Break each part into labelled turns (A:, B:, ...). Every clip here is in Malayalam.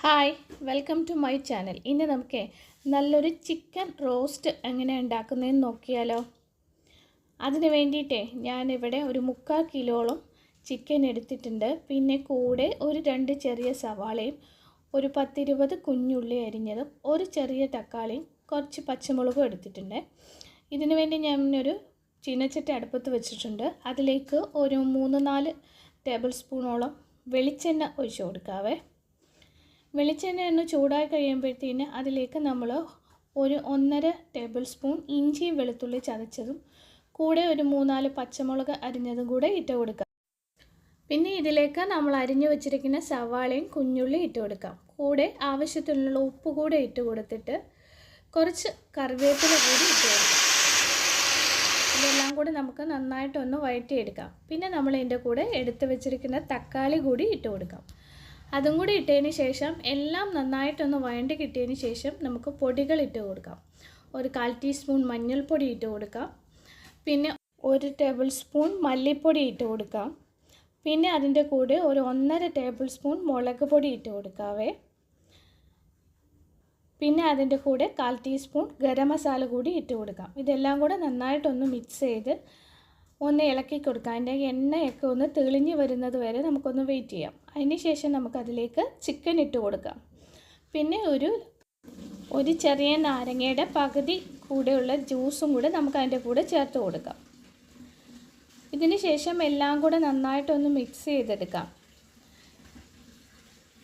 A: Hi welcome to my channel. ഇന്ന് നമുക്ക് നല്ലൊരു ചിക്കൻ റോസ്റ്റ് എങ്ങനെ ഉണ്ടാക്കുന്നതെന്ന് നോക്കിയാലോ. അതിന് വേണ്ടിയിട്ട് ഞാനിവിടെ ഒരു 3/4 കിലോളം ചിക്കൻ എടുത്തിട്ടുണ്ട്. പിന്നെ കൂടെ ഒരു 2 ചെറിയ സവാളയും ഒരു 10-20 കുഞ്ഞുള്ളി അരിഞ്ഞതും ഒരു ചെറിയ തക്കാളിയും കുറച്ച് പച്ചമുളകും എടുത്തിട്ടുണ്ട്. ഇതിനു വേണ്ടി ഞാനൊരു ചീനച്ചട്ടി അടുപ്പത്ത് വെച്ചിട്ടുണ്ട്. അതിലേക്ക് ഒരു 3-4 ടേബിൾ സ്പൂണോളം വെളിച്ചെണ്ണ ഒഴിച്ചു കൊടുക്കാവേ. വെളിച്ചെണ്ണ ഒന്ന് ചൂടായി കഴിയുമ്പോഴത്തേന് അതിലേക്ക് നമ്മൾ ഒരു 1.5 ടേബിൾ സ്പൂൺ ഇഞ്ചിയും വെളുത്തുള്ളി ചതച്ചതും കൂടെ ഒരു 3-4 പച്ചമുളക് അരിഞ്ഞതും കൂടെ ഇട്ട് കൊടുക്കാം. പിന്നെ ഇതിലേക്ക് നമ്മൾ അരിഞ്ഞു വെച്ചിരിക്കുന്ന സവാളയും കുഞ്ഞുള്ളി ഇട്ട് കൊടുക്കാം. കൂടെ ആവശ്യത്തിനുള്ള ഉപ്പ് കൂടെ ഇട്ട് കൊടുത്തിട്ട് കുറച്ച് കറിവേപ്പില കൂടി ഇട്ട് കൊടുക്കാം. ഇതെല്ലാം കൂടെ നമുക്ക് നന്നായിട്ടൊന്ന് വഴറ്റിയെടുക്കാം. പിന്നെ നമ്മൾ ഇതിൻ്റെ കൂടെ എടുത്ത് വെച്ചിരിക്കുന്ന തക്കാളി കൂടി ഇട്ട് കൊടുക്കാം. അതും കൂടി ഇട്ടതിന് ശേഷം എല്ലാം നന്നായിട്ടൊന്ന് വഴണ്ടി കിട്ടിയതിന് ശേഷം നമുക്ക് പൊടികൾ ഇട്ട് കൊടുക്കാം. ഒരു 1/4 ടീസ്പൂൺ മഞ്ഞൾപ്പൊടി ഇട്ട് കൊടുക്കാം. പിന്നെ 1 ടേബിൾ സ്പൂൺ മല്ലിപ്പൊടി ഇട്ട് കൊടുക്കാം. പിന്നെ അതിൻ്റെ കൂടെ ഒരു 1.5 ടേബിൾ സ്പൂൺ മുളക് പൊടി ഇട്ട് കൊടുക്കാവേ. പിന്നെ അതിൻ്റെ കൂടെ 1/4 ടീസ്പൂൺ ഗരം മസാല കൂടി ഇട്ട് കൊടുക്കാം. ഇതെല്ലാം കൂടെ നന്നായിട്ടൊന്ന് മിക്സ് ചെയ്ത് ഒന്ന് ഇളക്കി കൊടുക്കാം. അതിൻ്റെ എണ്ണയൊക്കെ ഒന്ന് തെളിഞ്ഞ് വരുന്നത് വരെ നമുക്കൊന്ന് വെയിറ്റ് ചെയ്യാം. അതിന് ശേഷം നമുക്കതിലേക്ക് ചിക്കൻ ഇട്ട് കൊടുക്കാം. പിന്നെ ഒരു ചെറിയ നാരങ്ങയുടെ പകുതി കൂടെയുള്ള ജ്യൂസും കൂടെ നമുക്ക് അതിൻ്റെ കൂടെ ചേർത്ത് കൊടുക്കാം. ഇതിന് ശേഷം എല്ലാം കൂടെ നന്നായിട്ടൊന്ന് മിക്സ് ചെയ്തെടുക്കാം.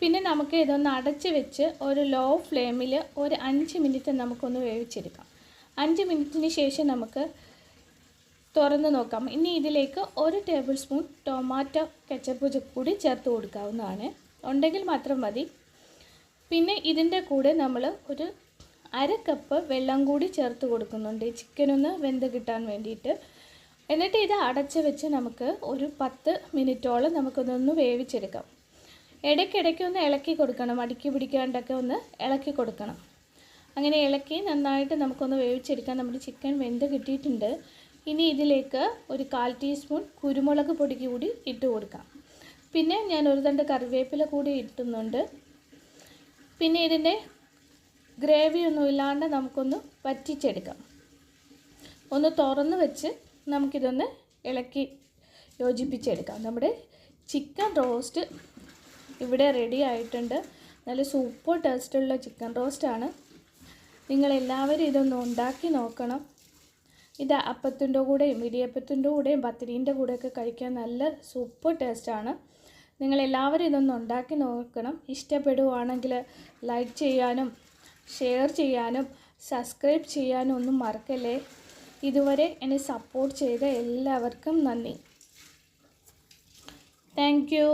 A: പിന്നെ നമുക്ക് ഇതൊന്ന് അടച്ച് വെച്ച് ഒരു ലോ ഫ്ലെയിമിൽ ഒരു 5 മിനിറ്റ് നമുക്കൊന്ന് വേവിച്ചെടുക്കാം. 5 മിനിറ്റിന് ശേഷം നമുക്ക് തുറന്ന് നോക്കാം. ഇനി ഇതിലേക്ക് 1 ടേബിൾ സ്പൂൺ ടൊമാറ്റോ കെച്ചപ്പ് കൂടി ചേർത്ത് കൊടുക്കാവുന്നതാണ്. ഉണ്ടെങ്കിൽ മാത്രം മതി. പിന്നെ ഇതിൻ്റെ കൂടെ നമ്മൾ ഒരു 1/2 കപ്പ് വെള്ളം കൂടി ചേർത്ത് കൊടുക്കുന്നുണ്ട്, ചിക്കനൊന്ന് വെന്ത് കിട്ടാൻ വേണ്ടിയിട്ട്. എന്നിട്ട് ഇത് അടച്ച് വെച്ച് നമുക്ക് ഒരു 10 മിനിറ്റോളം നമുക്കൊന്ന് വേവിച്ചെടുക്കാം. ഇടയ്ക്കിടയ്ക്ക് ഒന്ന് ഇളക്കി കൊടുക്കണം, അടുക്കി പിടിക്കാണ്ടൊക്കെ ഒന്ന് ഇളക്കി കൊടുക്കണം. അങ്ങനെ ഇളക്കി നന്നായിട്ട് നമുക്കൊന്ന് വേവിച്ചെടുക്കാം. നമ്മുടെ ചിക്കൻ വെന്ത് കിട്ടിയിട്ടുണ്ട്. ഇനി ഇതിലേക്ക് ഒരു 1/4 ടീസ്പൂൺ കുരുമുളക് പൊടി കൂടി ഇട്ട് കൊടുക്കാം. പിന്നെ ഞാൻ ഒരു തണ്ട് കറിവേപ്പില കൂടി ഇട്ടുന്നുണ്ട്. പിന്നെ ഇതിൻ്റെ ഗ്രേവി ഒന്നും ഇല്ലാണ്ട് നമുക്കൊന്ന് വറ്റിച്ചെടുക്കാം. ഒന്ന് തുറന്ന് വെച്ച് നമുക്കിതൊന്ന് ഇളക്കി യോജിപ്പിച്ചെടുക്കാം. നമ്മുടെ ചിക്കൻ റോസ്റ്റ് ഇവിടെ റെഡി ആയിട്ടുണ്ട്. നല്ല സൂപ്പർ ടേസ്റ്റുള്ള ചിക്കൻ റോസ്റ്റാണ്. നിങ്ങളെല്ലാവരും ഇതൊന്ന് ഉണ്ടാക്കി നോക്കണം. ഇത് അപ്പത്തിൻ്റെ കൂടെയും ഇടിയപ്പത്തിൻ്റെ കൂടെയും പത്തിരീൻ്റെ കൂടെയൊക്കെ കഴിക്കാൻ നല്ല സൂപ്പർ ടേസ്റ്റാണ്. നിങ്ങളെല്ലാവരും ഇതൊന്ന് ഉണ്ടാക്കി നോക്കണം. ഇഷ്ടപ്പെടുവാണെങ്കിൽ ലൈക്ക് ചെയ്യാനും ഷെയർ ചെയ്യാനും സബ്സ്ക്രൈബ് ചെയ്യാനും ഒന്നും മറക്കല്ലേ. ഇതുവരെ എന്നെ സപ്പോർട്ട് ചെയ്ത എല്ലാവർക്കും നന്ദി. Thank you.